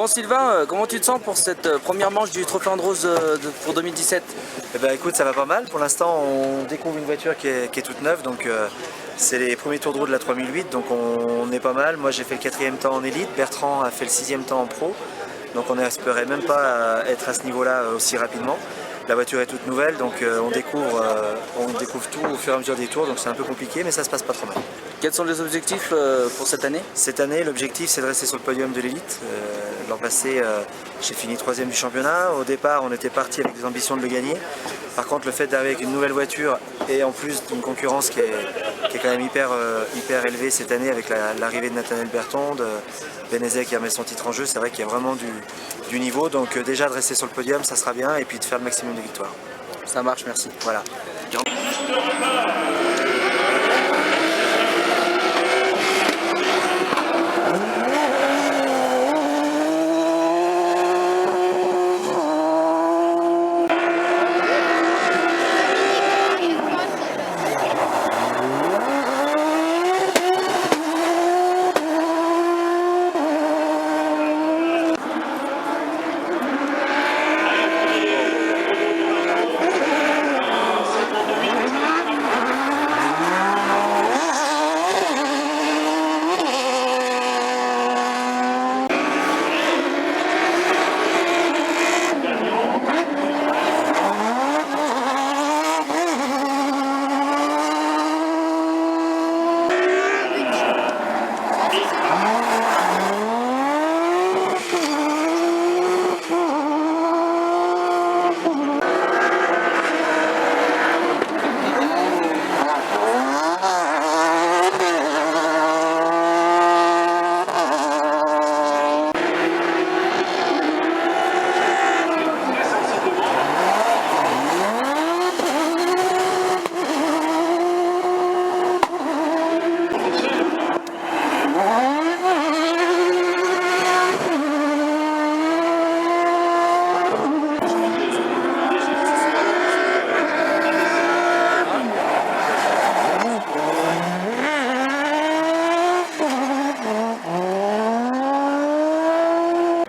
Sylvain, comment tu te sens pour cette première manche du Trophée Andros pour 2017? Eh ben, écoute, ça va pas mal. Pour l'instant, on découvre une voiture qui est toute neuve, donc c'est les premiers tours de roue de la 3008, donc on est pas mal. Moi, j'ai fait le 4e temps en élite, Bertrand a fait le 6e temps en pro, donc on n'espérait même pas être à ce niveau-là aussi rapidement. La voiture est toute nouvelle, donc on découvre tout au fur et à mesure des tours, donc c'est un peu compliqué, mais ça se passe pas trop mal. Quels sont les objectifs pour cette année? Cette année, l'objectif, c'est de rester sur le podium de l'élite. L'an passé, j'ai fini 3e du championnat. Au départ, on était parti avec des ambitions de le gagner. Par contre, le fait d'arriver avec une nouvelle voiture et en plus d'une concurrence qui est quand même hyper élevée cette année avec l'arrivée de Nathaniel Berton, de Benezet qui remet son titre en jeu, c'est vrai qu'il y a vraiment du niveau. Donc déjà de rester sur le podium, ça sera bien, et puis de faire le maximum de victoires. Ça marche, merci. Voilà.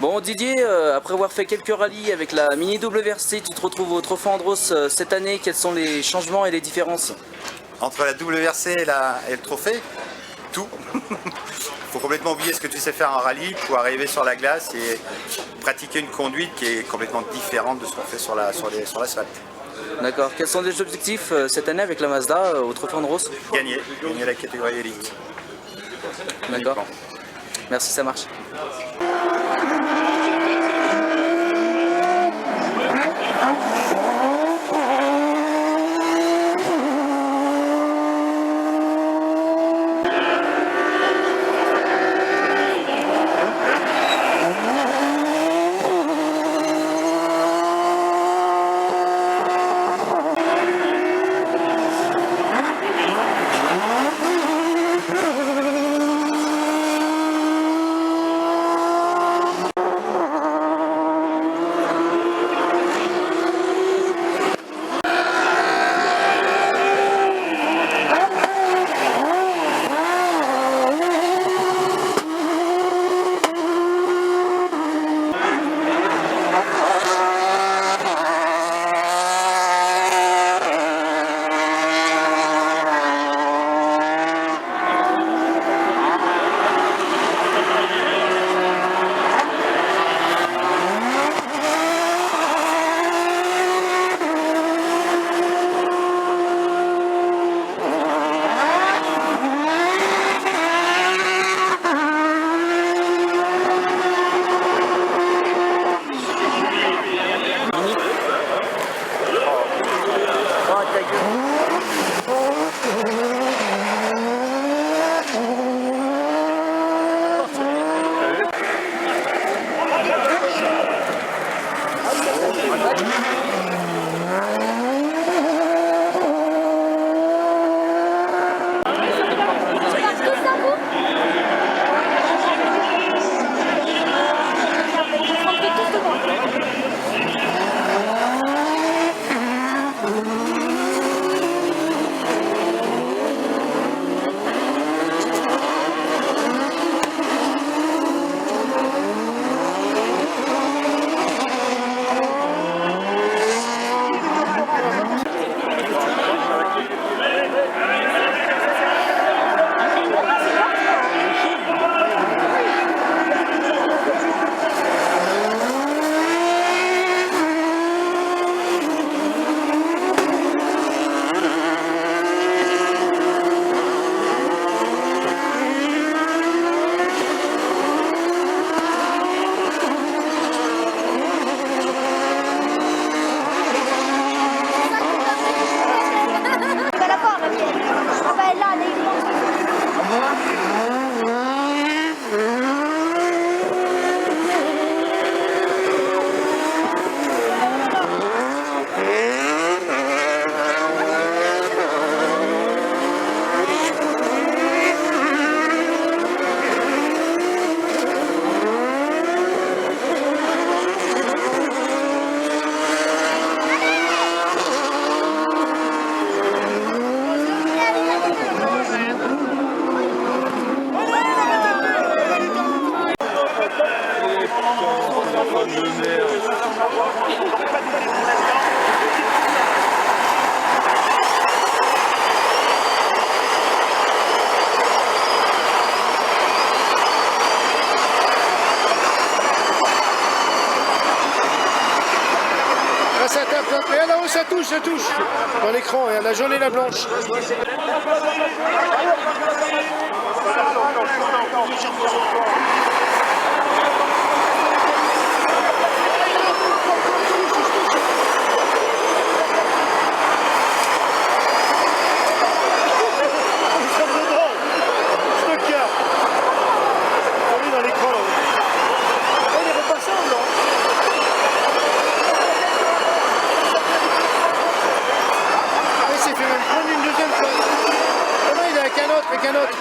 Bon Didier, après avoir fait quelques rallyes avec la Mini WRC, tu te retrouves au Trophée Andros cette année. Quels sont les changements et les différences? Entre la WRC et le trophée, tout. Il faut complètement oublier ce que tu sais faire en rallye pour arriver sur la glace et pratiquer une conduite qui est complètement différente de ce qu'on fait sur l'asphalte. D'accord. Quels sont les objectifs cette année avec la Mazda au Trophée Andros? Gagner la catégorie élite. D'accord. Merci, ça marche. ça tape, et là-haut, ça touche. Dans l'écran, et la jaune et la blanche. Qu'un autre.